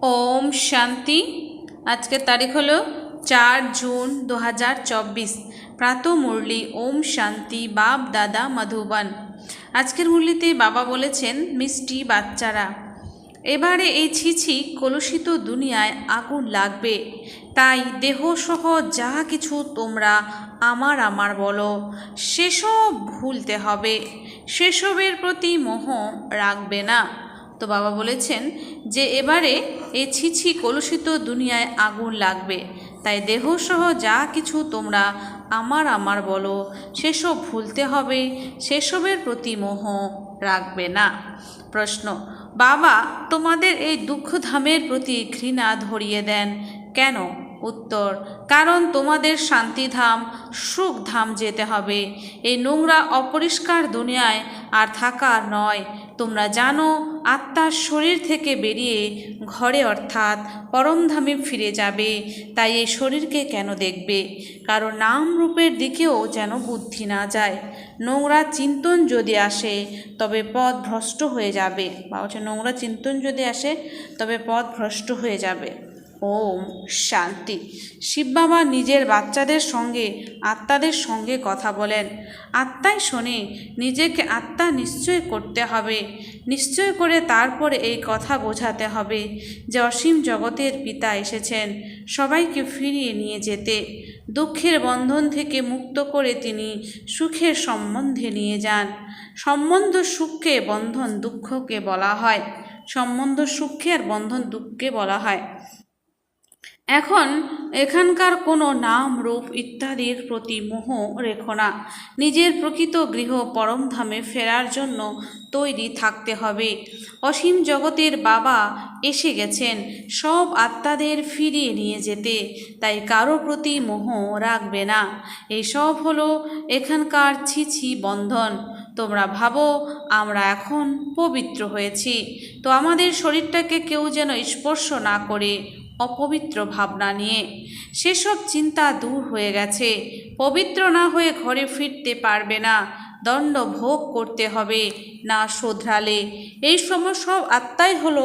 ओम शांति। आज के तारीख हलो 4 जून 2024। प्रातः मुरली ओम शांति बाप दादा मधुबन। आजकेर मुरलीते बाबा बोलेছেন मिष्टि बाच्चारा एबारे এই ছিছি কলুষিত দুনিয়ায় আগুন লাগবে, তাই দেহসহ যা কিছু তোমরা আমার আমার বলো সেসব ভুলতে হবে, সেসবের প্রতি মোহ রাখবে না। তো বাবা বলেছেন যে এবারে এই ছিছি কলুষিত দুনিয়ায় আগুন লাগবে, তাই দেহসহ যা কিছু তোমরা আমার আমার বলো সেসব ভুলতে হবে, সেসবের প্রতি মোহ রাখবে না। প্রশ্ন, বাবা তোমাদের এই দুঃখধামের প্রতি ঘৃণা ধরিয়ে দেন কেন? উত্তর, কারণ তোমাদের শান্তিধাম সুখধাম যেতে হবে। এই নোংরা অপরিষ্কার দুনিয়ায় আর থাকার নয়। তোমরা জানো আত্মার শরীর থেকে বেরিয়ে ঘরে অর্থাৎ পরমধামে ফিরে যাবে, তাই এই শরীরকে কেন দেখবে? কারণ নাম রূপের দিকেও যেন বুদ্ধি না যায়। নোংরা চিন্তন যদি আসে তবে পথ ভ্রষ্ট হয়ে যাবে। বা হচ্ছে নোংরা চিন্তন যদি আসে তবে পথ ভ্রষ্ট হয়ে যাবে। ওম শান্তি। শিব বাবা নিজের বাচ্চাদের সঙ্গে আত্মাদের সঙ্গে কথা বলেন। আত্মাই শোনে, নিজেকে আত্মা নিশ্চয় করতে হবে, নিশ্চয় করে তারপরে এই কথা বোঝাতে হবে যে অসীম জগতের পিতা এসেছেন সবাইকে ফিরিয়ে নিয়ে যেতে। দুঃখের বন্ধন থেকে মুক্ত করে তিনি সুখের সম্বন্ধে নিয়ে যান। সম্বন্ধ সুখকে, বন্ধন দুঃখকে বলা হয়। সম্বন্ধ সুখকে আর বন্ধন দুঃখকে বলা হয়। এখন এখানকার কোনো নাম রূপ ইত্যাদির প্রতি মোহ রেখো না। নিজের প্রকৃত গৃহ পরমধামে ফেরার জন্য তৈরি থাকতে হবে। অসীম জগতের বাবা এসে গেছেন সব আত্মাদের ফিরিয়ে নিয়ে যেতে, তাই কারো প্রতি মোহ রাখবে না। এই সব হলো এখানকার ছিছি বন্ধন। তোমরা ভাবো আমরা এখন পবিত্র হয়েছি, তো আমাদের শরীরটাকে কেউ যেন স্পর্শ না করে অপবিত্র ভাবনা নিয়ে। সেসব চিন্তা দূর হয়ে গেছে। পবিত্র না হয়ে ঘরে ফিরতে পারবে না, দণ্ড ভোগ করতে হবে না শোধরালে। এই সমস্ত আত্মাই হলো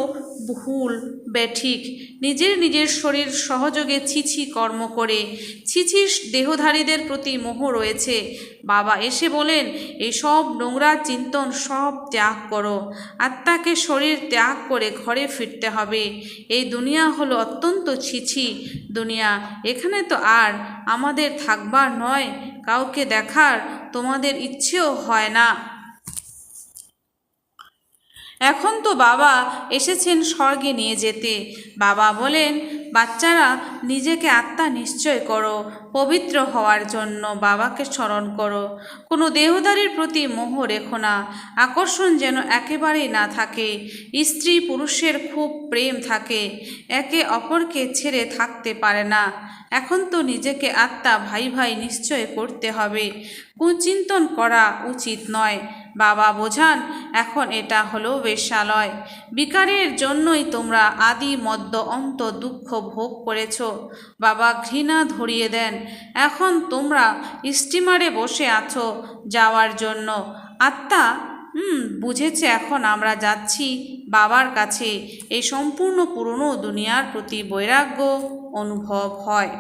ভুল বেঠিক। নিজের শরীর সহযোগে ছিছি কর্ম করে ছিছি দেহধারীদের প্রতি মোহ রয়েছে। বাবা এসে বলেন এই সব নোংরা চিন্তন সব ত্যাগ করো। আত্মাকে শরীর ত্যাগ করে ঘরে ফিরতে হবে। এই দুনিয়া হলো অত্যন্ত ছিছি দুনিয়া। এখানে তো আর আমাদের থাকবার নয়, কাউকে দেখার তোমাদের ইচ্ছেও হয় না। এখন তো বাবা এসেছেন স্বর্গে নিয়ে যেতে। বাবা বলেন বাচ্চারা নিজেকে আত্মা নিশ্চয় করো, পবিত্র হওয়ার জন্য বাবাকে স্মরণ করো। কোনো দেহধারীর প্রতি মোহ রেখো না। আকর্ষণ যেন একেবারেই না থাকে। স্ত্রী পুরুষের খুব প্রেম থাকে, একে অপরকে ছেড়ে থাকতে পারে না। এখন তো নিজেকে আত্মা ভাই ভাই নিশ্চয় করতে হবে। কুচিন্তন করা উচিত নয়। বাবা বোঝান এখন এটা হলো বেশ্যালয়। বিকারের জন্যই তোমরা আদি মধ্য অন্ত দুঃখ ভোগ করেছ। বাবা ঘৃণা ধরিয়ে দেন এখন তোমরা স্টিমারে বসে আছো যাওয়ার জন্য। আত্মা বুঝেছে এখন আমরা যাচ্ছি বাবার কাছে। এই সম্পূর্ণ পুরনো দুনিয়ার প্রতি বৈরাগ্য অনুভব হয়।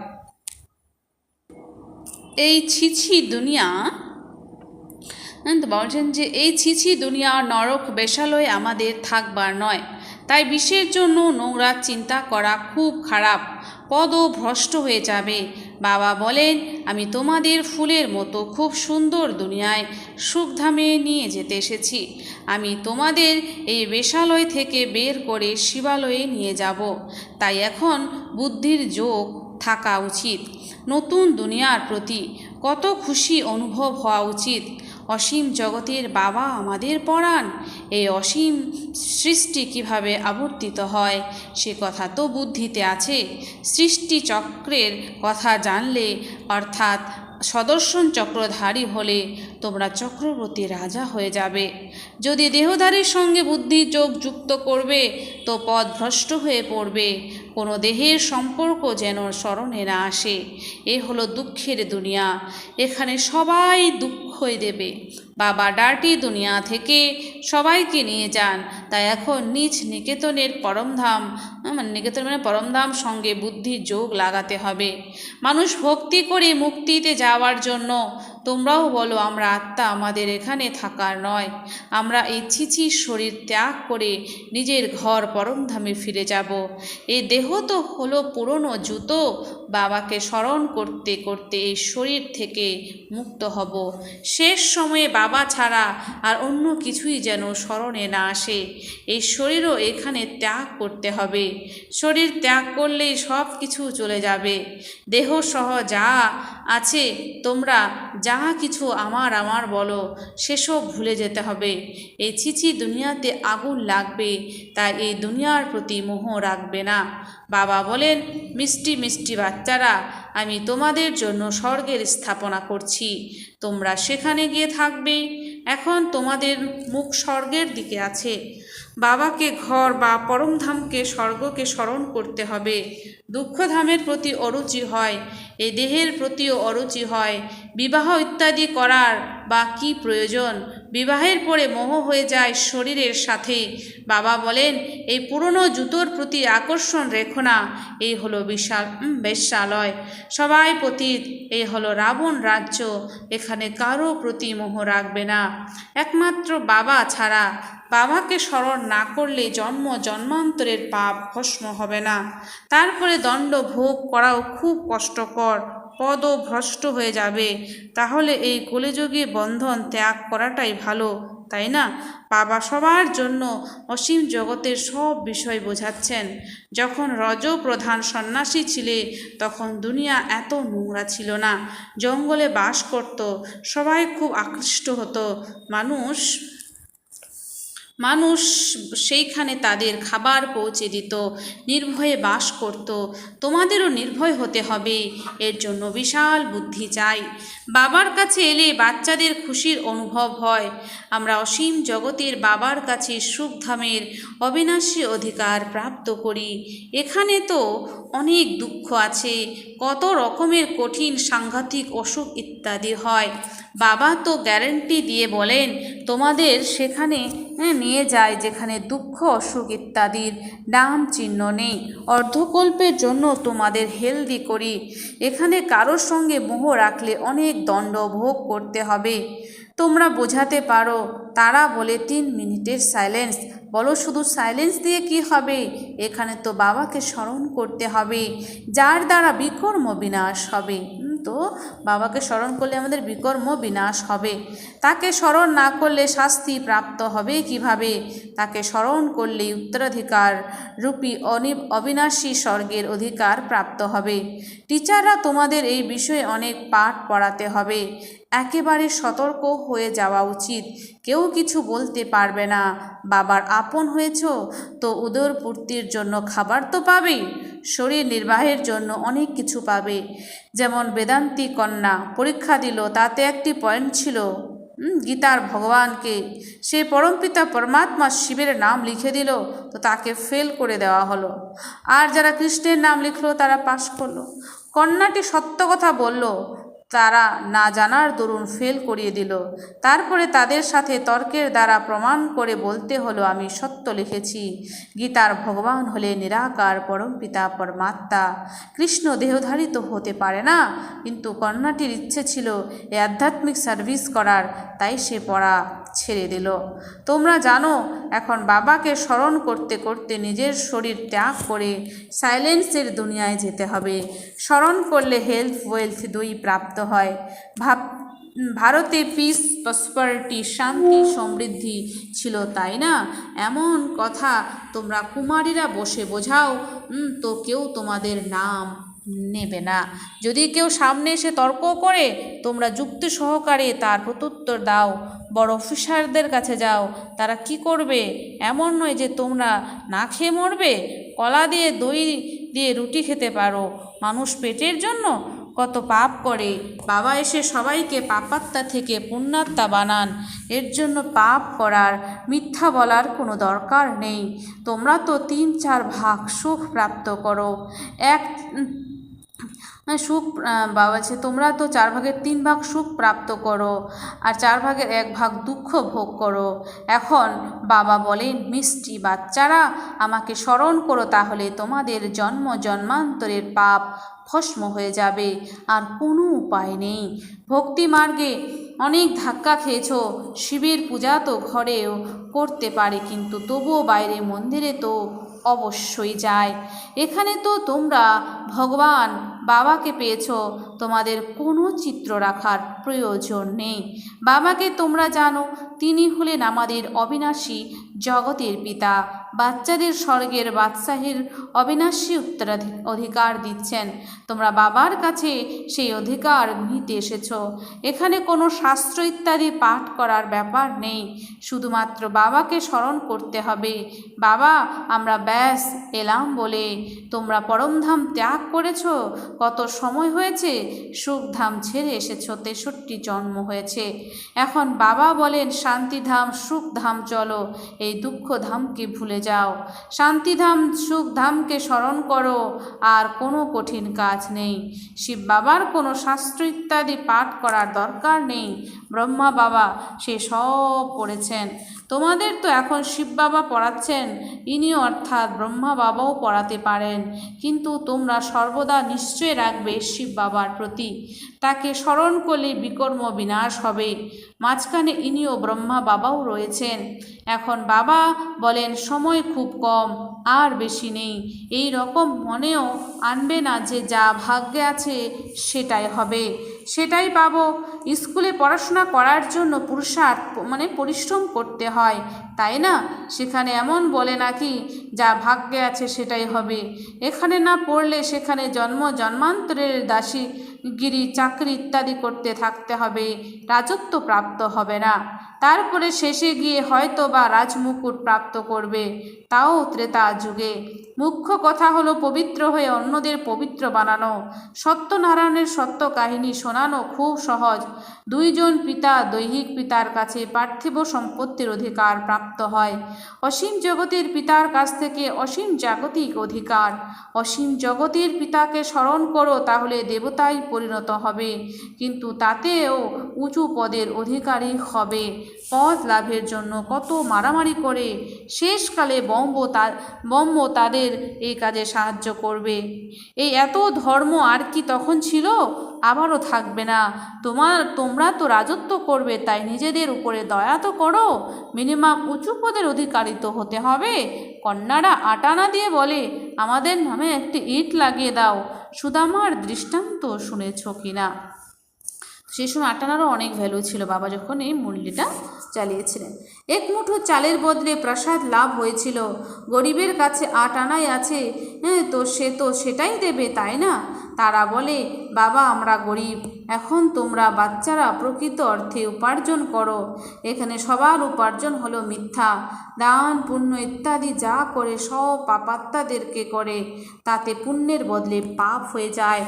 এই ছিছি দুনিয়া বলছেন যে এই ছিছি দুনিয়া নরক বেশ্যালয়ে আমাদের থাকবার নয়, তাই বিশ্বের জন্য নোংরা চিন্তা করা খুব খারাপ। পদও ভ্রষ্ট হয়ে যাবে। বাবা বলেন আমি তোমাদের ফুলের মতো খুব সুন্দর দুনিয়ায় সুখধামে নিয়ে যেতে এসেছি। আমি তোমাদের এই বেশ্যালয় থেকে বের করে শিবালয়ে নিয়ে যাব। তাই এখন বুদ্ধির যোগ থাকা উচিত। নতুন দুনিয়ার প্রতি কত খুশি অনুভব হওয়া উচিত। অসীম জগতের বাবা আমাদের পড়ান এই অসীম সৃষ্টি কিভাবে আবর্তিত হয় সে কথা তো বুদ্ধিতে আছে। সৃষ্টি চক্রের কথা জানলে অর্থাৎ সদর্শন চক্রধারী হলে তোমরা চক্রবর্তী রাজা হয়ে যাবে। যদি দেহধারীর সঙ্গে বুদ্ধির যোগ যুক্ত করবে তো পথ ভ্রষ্ট হয়ে পড়বে। কোনো দেহের সম্পর্ক যেন স্মরণে না আসে। এ হলো দুঃখের দুনিয়া, এখানে সবাই দুঃখই দেবে। বাবা ডার্টি দুনিয়া থেকে সবাইকে নিয়ে যান, তাই এখন নিজ নিকেতনের পরমধাম নিকেতন মানে পরমধাম সঙ্গে বুদ্ধির যোগ লাগাতে হবে। মানুষ ভক্তি করে মুক্তিতে যাওয়ার জন্য, তোমরাও বলো আমরা আত্মা, আমাদের এখানে থাকার নয়। আমরা এই ছিছি শরীর ত্যাগ করে নিজের ঘর পরমধামে ফিরে যাব। এই দেহ তো হলো পুরনো জুতো, বাবাকে স্মরণ করতে করতে এই শরীর থেকে মুক্ত হব। শেষ সময়ে বাবা ছাড়া আর অন্য কিছুই যেন স্মরণে না আসে। এই শরীরও এখানে ত্যাগ করতে হবে। শরীর ত্যাগ করলেই সব কিছু চলে যাবে। দেহ সহ যা আছে, তোমরা যা কিছু আমার আমার বলো, সেসব ভুলে যেতে হবে। এই ছিছি দুনিয়াতে আগুন লাগবে, তাই এই দুনিয়ার প্রতি মোহ রাখবে না। বাবা বলেন, মিষ্টি মিষ্টি বাচ্চারা, আমি তোমাদের জন্য স্বর্গের স্থাপনা করছি, তোমরা সেখানে গিয়ে থাকবে। এখন তোমাদের মুখ স্বর্গের দিকে আছে। বাবাকে ঘর বা পরমধামকে স্বর্গকে স্মরণ করতে হবে। দুঃখধামের প্রতি অরুচি হয়, এই দেহের প্রতিও অরুচি হয়। বিবাহ ইত্যাদি করার বা কি প্রয়োজন? বিবাহের পরে মোহ হয়ে যায় শরীরের সাথে। বাবা বলেন, এই পুরনো জুতোর প্রতি আকর্ষণ রেখো না। এই হলো বিশাল বেশ্যালয়, সবাই পতীত। এই হলো রাবণ রাজ্য, এখানে কারো প্রতি মোহ রাখবে না, একমাত্র বাবা ছাড়া। বাবাকে স্মরণ না করলে জন্ম জন্মান্তরের পাপ ভস্ম হবে না। তারপরে দণ্ড ভোগ করাও খুব কষ্টকর, পদও ভ্রষ্ট হয়ে যাবে। তাহলে এই কলিযুগে বন্ধন ত্যাগ করাটাই ভালো, তাই না? বাবা সবার জন্য অসীম জগতের সব বিষয় বোঝাচ্ছেন। যখন রজপ্রধান সন্ন্যাসী ছিলে, তখন দুনিয়া এত নোংরা ছিল না। জঙ্গলে বাস করত, সবাই খুব আকৃষ্ট হতো। মানুষ সেইখানে তাদের খাবার পৌঁছে দিত, নির্ভয়ে বাস করত। তোমাদেরও নির্ভয় হতে হবে, এর জন্য বিশাল বুদ্ধি চাই। বাবার কাছে এলে বাচ্চাদের খুশির অনুভব হয়। আমরা অসীম জগতের বাবার কাছে সুখধামের অবিনাশী অধিকার প্রাপ্ত করি। এখানে তো অনেক দুঃখ আছে, কত রকমের কঠিন সাংঘাতিক অসুখ ইত্যাদি হয়। বাবা তো গ্যারেন্টি দিয়ে বলেন, তোমাদের সেখানে নিয়ে যায় যেখানে দুঃখ অসুখ ইত্যাদির নাম চিহ্ন নেই। অর্ধকল্পের জন্য তোমাদের হেলদি করি। এখানে কারোর সঙ্গে মোহ রাখলে অনেক দণ্ড ভোগ করতে হবে। তোমরা বোঝাতে পারো। তারা বলে 3 মিনিটের সাইলেন্স। বলো, শুধু সাইলেন্স দিয়ে কি হবে? এখানে তো বাবাকে স্মরণ করতে হবে, যার দ্বারা বিকর্ম বিনাশ হবে। তো বাবাকে স্মরণ করলে আমাদের বিকর্ম বিনাশ হবে। তাকে স্মরণ না করলে শাস্তি প্রাপ্ত হবে কিভাবে? তাকে স্মরণ করলেই উত্তরাধিকার রূপী অবিনাশী স্বর্গের অধিকার প্রাপ্ত হবে। টিচাররা তোমাদের এই বিষয়ে অনেক পাঠ পড়াতে হবে। একেবারে সতর্ক হয়ে যাওয়া উচিত, কেউ কিছু বলতে পারবে না। বাবার আপন হয়েছ তো উদরপূর্তির জন্য খাবার তো পাবেই, শরীর নির্বাহের জন্য অনেক কিছু পাবে। যেমন বেদান্তি কন্যা পরীক্ষা দিল, তাতে একটি পয়েন্ট ছিল গীতার ভগবানকে, সে পরমপিতা পরমাত্মা শিবের নাম লিখে দিল, তো তাকে ফেল করে দেওয়া হলো। আর যারা কৃষ্ণের নাম লিখলো তারা পাশ করলো। কন্যাটি সত্য কথা বলল, তারা না জানার দরুন ফেল করিয়ে দিল। তারপরে তাদের সাথে তর্কের দ্বারা প্রমাণ করে বলতে হলো আমি সত্য লিখেছি। গীতার ভগবান হলে নিরাকার পরমপিতা পরমাত্মা। কৃষ্ণ দেহধারী তো হতে পারে না, কিন্তু কন্যাটির ইচ্ছে ছিল এই আধ্যাত্মিক সার্ভিস করার, তাই সে পড়া ছেড়ে দিল। তোমরা জানো, এখন বাবাকে স্মরণ করতে করতে নিজের শরীর ত্যাগ করে সাইলেন্সের দুনিয়ায় যেতে হবে। স্মরণ করলে হেলথ ওয়েলথ দুই প্রাপ্ত হয়। ভারতে পিস প্রসপারিটি শান্তি সমৃদ্ধি ছিল, তাই না? এমন কথা তোমরা কুমারীরা বসে বোঝাও, তো কেউ তোমাদের নাম নেবে না। যদি কেউ সামনে এসে তর্ক করে, তোমরা যুক্তি সহকারে তার প্রত্যুত্তর দাও। বড় অফিসারদের কাছে যাও, তারা কি করবে? এমন নয় যে তোমরা না খেয়ে মরবে। কলা দিয়ে দই দিয়ে রুটি খেতে পারো, মানুষ পেটের জন্য কত পাপ করে। বাবা এসে সবাইকে পাপাত্মা থেকে পুণ্যাত্মা বানান। এর জন্য পাপ করার, মিথ্যা বলার কোনো দরকার নেই। তোমরা তো 3-4 ভাগ সুখ প্রাপ্ত করো। এক সুখ বাবা আছে, তোমরা তো 4 ভাগের 3 ভাগ সুখ প্রাপ্ত করো আর 4 ভাগের 1 ভাগ দুঃখ ভোগ করো। এখন বাবা বলেন, মিষ্টি বাচ্চারা, আমাকে স্মরণ করো, তাহলে তোমাদের জন্ম জন্মান্তরের পাপ ভস্ম হয়ে যাবে। আর কোনো উপায় নেই। ভক্তি মার্গে অনেক ধাক্কা খেয়েছ। শিবের পূজা তো ঘরেও করতে পারে, কিন্তু তবুও বাইরে মন্দিরে তো অবশ্যই যায়। এখানে তো তোমরা ভগবান বাবাকে পেয়েছ, তোমাদের কোনো চিত্র রাখার প্রয়োজন নেই। বাবাকে তোমরা জানো, তিনি হলেন আমাদের অবিনাশী জগতের পিতা। বাচ্চাদের স্বর্গের বাদশাহীর অবিনাশী অধিকার দিচ্ছেন। তোমরা বাবার কাছে সেই অধিকার নিতে এসেছ। এখানে কোনো শাস্ত্র ইত্যাদি পাঠ করার ব্যাপার নেই, শুধুমাত্র বাবাকে স্মরণ করতে হবে। বাবা, আমরা ব্যাস এলাম বলে। তোমরা পরমধাম ত্যাগ করেছ, কত সময় হয়েছে, সুখধাম ছেড়ে এসেছ, 63 জন্ম হয়েছে। এখন বাবা বলেন, শান্তিধাম সুখধাম চলো, এই দুঃখধামকে ভুলে যাও। শান্তিধাম সুখধামকে স্মরণ করো, আর কোনো কঠিন কাজ নেই। শিব বাবার কোনো শাস্ত্র ইত্যাদি পাঠ করার দরকার নেই। ব্রহ্মা বাবা সে সব পড়েছেন। তোমাদের তো এখন শিব বাবা পড়াচ্ছেন, ইনি অর্থাৎ ব্রহ্মা বাবাও পড়াতে পারেন, কিন্তু তোমরা সর্বদা নিশ্চয় রাখবে শিব বাবার প্রতি। তাকে স্মরণ করলে বিকর্ম বিনাশ হবে। মাঝখানে ইনিও ব্রহ্মা বাবাও রয়েছেন। এখন বাবা বলেন, সময় খুব কম, আর বেশি নেই। এই রকম মনেও আনবে না যে যা ভাগ্যে আছে সেটাই হবে, সেটাই পাবো। স্কুলে পড়াশোনা করার জন্য পুরুষার্থ পরিশ্রম করতে হয়, তাই না? সেখানে এমন বলে নাকি যা ভাগ্যে আছে সেটাই হবে? এখানে না পড়লে সেখানে জন্ম জন্মান্তরের দাসীগিরি চাকরি ইত্যাদি করতে থাকতে হবে, রাজত্ব প্রাপ্ত হবে না। তারপরে শেষে গিয়ে হয়তো বা রাজমুকুট প্রাপ্ত করবে, তাও ত্রেতা যুগে। মুখ্য কথা হলো পবিত্র হয়ে অন্যদের পবিত্র বানানো। সত্যনারায়ণের সত্য কাহিনী শোনানো খুব সহজ। 2 জন পিতা দৈহিক পিতার কাছে পার্থিব সম্পত্তির অধিকার প্রাপ্ত হয়। অসীম জগতের পিতার কাছ থেকে অসীম জাগতিক অধিকার। অসীম জগতের পিতাকে স্মরণ করো, তাহলে দেবতায় পরিণত হবে, কিন্তু তাতেও উঁচু পদের অধিকারী হবে। পদ লাভের জন্য কত মারামারি করে শেষকালে ব্রহ্ম তাদের এই কাজে সাহায্য করবে। এই এত ধর্ম আর কি তখন ছিল? আবারও থাকবে না। তোমরা তো রাজত্ব করবে, তাই নিজেদের উপরে দয়া তো করো। মিনিমাম উঁচু পদের অধিকারী তো হতে হবে। কন্যারা আটানা দিয়ে বলে, আমাদের নামে একটি ইট লাগিয়ে দাও। সুদামার দৃষ্টান্ত শুনেছ কিনা? সেই সময় আটানারও অনেক ভ্যালু ছিল, বাবা যখন এই মুরলিটা চালিয়েছিলেন। 1 মুঠো চালের বদলে প্রসাদ লাভ হয়েছিল। গরিবের কাছে 8 আনাই আছে, তো সে তো সেটাই দেবে, তাই না? তারা বলে, বাবা আমরা গরিব। এখন তোমরা বাচ্চারা প্রকৃত অর্থে উপার্জন করো। এখানে সবার উপার্জন হলো মিথ্যা। দান পুণ্য ইত্যাদি যা করে সব পাপাত্মাদেরকে করে, তাতে পুণ্যের বদলে পাপ হয়ে যায়।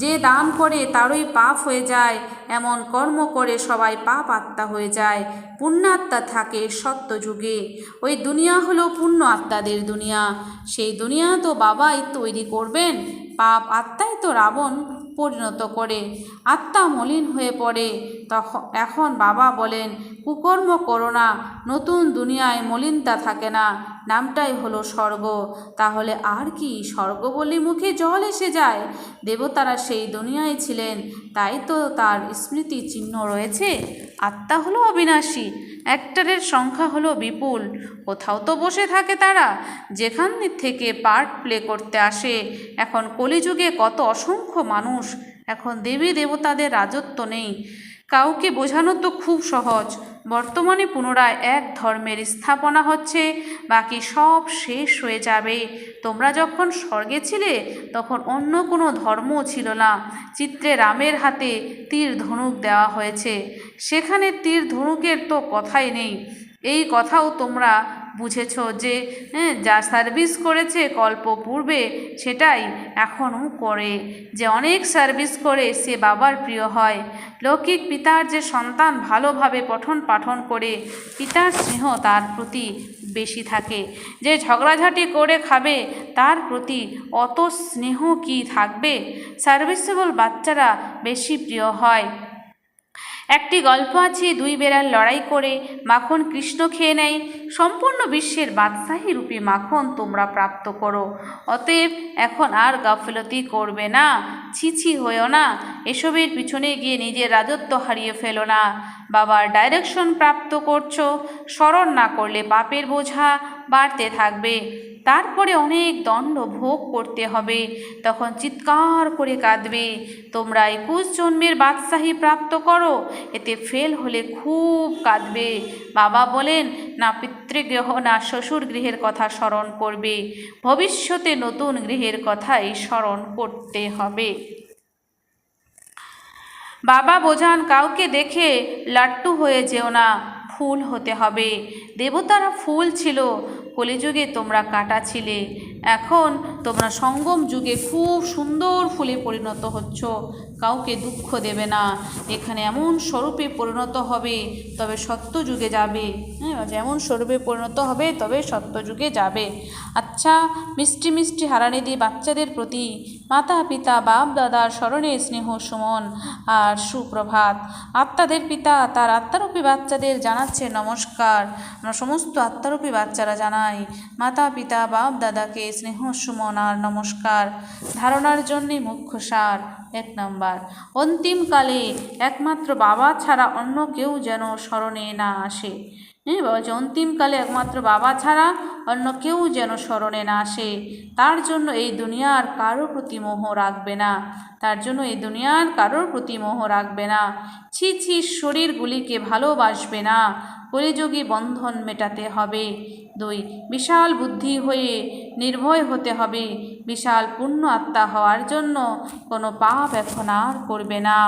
যে দান করে তারই পাপ হয়ে যায়। এমন কর্ম করে সবাই পাপ আত্মা হয়ে যায়। পুণ্যাত্মা থাকে সত্যযুগে। ওই দুনিয়া হলো পুণ্য আত্মাদের দুনিয়া। সেই দুনিয়া তো বাবাই তৈরি করবেন। পাপ আত্মাই তো রাবণ পরিণত করে। আত্মা মলিন হয়ে পড়ে। এখন বাবা বলেন, কুকর্ম করো না, নতুন দুনিয়ায় মলিনতা থাকে না, নামটাই হলো স্বর্গ। তাহলে আর কি? স্বর্গ বলে মুখে জল এসে যায়। দেবতারা সেই দুনিয়ায় ছিলেন, তাই তো তার স্মৃতি চিহ্ন রয়েছে। আত্মা হলো অবিনাশী, অ্যাক্টরের সংখ্যা হলো বিপুল। কোথাও তো বসে থাকে তারা, যেখান থেকে পার্ট প্লে করতে আসে। এখন কলিযুগে কত অসংখ্য মানুষ। এখন দেবী দেবতাদের রাজত্ব নেই। কাউকে বোঝানো তো খুব সহজ। বর্তমানে পুনরায় এক ধর্মের স্থাপনা হচ্ছে, বাকি সব শেষ হয়ে যাবে। তোমরা যখন স্বর্গে ছিলে তখন অন্য কোনো ধর্মও ছিল না। চিত্রে রামের হাতে তীর ধনুক দেওয়া হয়েছে, সেখানে তীর ধনুকের তো কথাই নেই। এই কথাও তোমরা বুঝেছো যে যা সার্ভিস করেছে কল্প পূর্বে সেটাই এখনও করে, যে অনেক সার্ভিস করে সে বাবার প্রিয় হয়। লৌকিক পিতার যে সন্তান ভালোভাবে পঠন পাঠন করে পিতার স্নেহ তার প্রতি বেশি থাকে। যে ঝগড়াঝাটি করে খাবে তার প্রতি অত স্নেহ কি থাকবে? সার্ভিসেবল বাচ্চারা বেশি প্রিয় হয়। একটি গল্প আছে, দুই বেড়াল লড়াই করে মাখন কৃষ্ণ খেয়ে নেয়। সম্পূর্ণ বিশ্বের বাদশাহী রূপী মাখন তোমরা প্রাপ্ত করো। অতএব এখন আর গাফিলতি করবে না, ছিছি হয়েও না, এসবের পিছনে গিয়ে নিজের রাজত্ব হারিয়ে ফেলো না। বাবার ডাইরেকশন প্রাপ্ত করছো, স্মরণ না করলে পাপের বোঝা বাড়তে থাকবে, তারপরে অনেক দণ্ড ভোগ করতে হবে, তখন চিৎকার করে কাঁদবে। তোমরা 21 জন্মের বাদশাহী প্রাপ্ত করো, এতে ফেল হলে খুব কাঁদবে। বাবা বলেন না পিতৃগৃহ না শ্বশুর গৃহের কথা স্মরণ করবে, ভবিষ্যতে নতুন গৃহের কথাই স্মরণ করতে হবে। বাবা বোঝান কাউকে দেখে লাট্টু হয়ে যেও না, ফুল হতে হবে। দেবতারা ফুল ছিল, কলিযুগে তোমরা কাঁটা ছিলে, এখন তোমরা সঙ্গম যুগে খুব সুন্দর ফুলে পরিণত হচ্ছ। কাউকে দুঃখ দেবে না, এখানে এমন স্বরূপে পরিণত হবে তবে সত্যযুগে যাবে। যেমন স্বরূপে পরিণত হবে তবে সত্যযুগে যাবে। আচ্ছা, মিষ্টি মিষ্টি হারানিধি বাচ্চাদের প্রতি মাতা পিতা বাপ দাদার স্মরণে স্নেহ সুমন আর সুপ্রভাত। আত্মাদের পিতা তার আত্মারূপী বাচ্চাদের জানাচ্ছে নমস্কার। আমরা সমস্ত আত্মারূপী বাচ্চারা জানাই মাতা পিতা বাপ দাদাকে স্নেহ সুমন আর নমস্কার। ধারণার জন্যে মুখ্য সার: 1 নম্বর, অন্তিমকালে একমাত্র বাবা ছাড়া অন্য কেউ যেন স্মরণে না আসে। বলছে অন্তিমকালে একমাত্র বাবা ছাড়া অন্য কেউ যেন স্মরণে না আসে। তার জন্য এই দুনিয়ার কারোর প্রতি মোহ রাখবে না, তার জন্য এই দুনিয়ার কারোর প্রতি মোহ রাখবে না। ছি ছি শরীরগুলিকে ভালোবাসবে না, কলিযুগী বন্ধন মেটাতে হবে। 2, বিশাল বুদ্ধি হয়ে নির্ভয় হতে হবে। বিশাল পূর্ণ আত্মা হওয়ার জন্য কোনো পাপ এখন আর করবে না।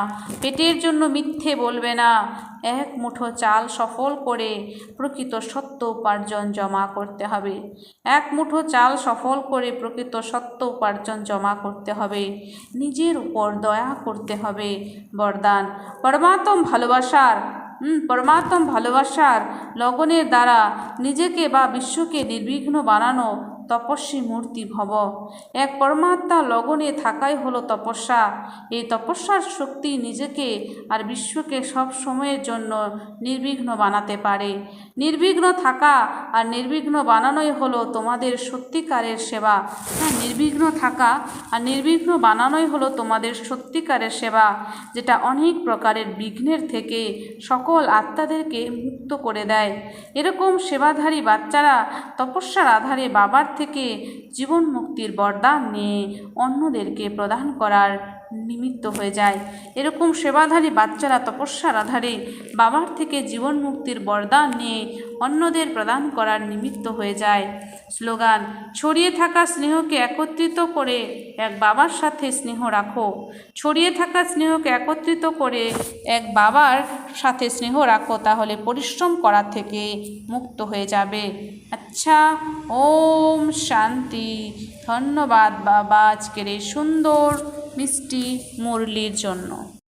পেটের জন্য মিথ্যে বলবে না। 1 মুঠো চাল সফল করে প্রকৃত সত্য উপার্জন জমা করতে হবে। 1 মুঠো চাল সফল করে প্রকৃত সত্য উপার্জন জমা করতে হবে। নিজের উপর দয়া করতে হবে। বরদান: পরমাত্ম ভালোবাসার লগনের দ্বারা নিজেকে বা বিশ্বকে নির্বিঘ্ন বানানো তপস্বী মূর্তি ভব। এক পরমাত্মার লগনে থাকাই হলো তপস্যা। এই তপস্যার শক্তি নিজেকে আর বিশ্বকে সব সময়ের জন্য নির্বিঘ্ন বানাতে পারে। নির্বিঘ্ন থাকা আর নির্বিঘ্ন বানানোই হলো তোমাদের সত্যিকারের সেবা। নির্বিঘ্ন থাকা আর নির্বিঘ্ন বানানোই হলো তোমাদের সত্যিকারের সেবা, যেটা অনেক প্রকারের বিঘ্নের থেকে সকল আত্মাদেরকে মুক্ত করে দেয়। এরকম সেবাধারী বাচ্চারা তপস্যার আধারে বাবার থেকে জীবন মুক্তির বরদান নিয়ে অন্যদেরকে প্রদান করার নিমিত্ত হয়ে যায়। এরকম সেবাধারী বাচ্চারা তপস্যার আধারে বাবার থেকে জীবন মুক্তির বরদান নিয়ে অন্যদের প্রদান করার নিমিত্ত হয়ে যায়। স্লোগান: ছড়িয়ে থাকা স্নেহকে একত্রিত করে এক বাবার সাথে স্নেহ রাখো। ছড়িয়ে থাকা স্নেহকে একত্রিত করে এক বাবার সাথে স্নেহ রাখো, তাহলে পরিশ্রম করা থেকে মুক্ত হয়ে যাবে। আচ্ছা, ওম শান্তি। ধন্যবাদ বাবা আজকের এই সুন্দর মিষ্টি মুরলির জন্য।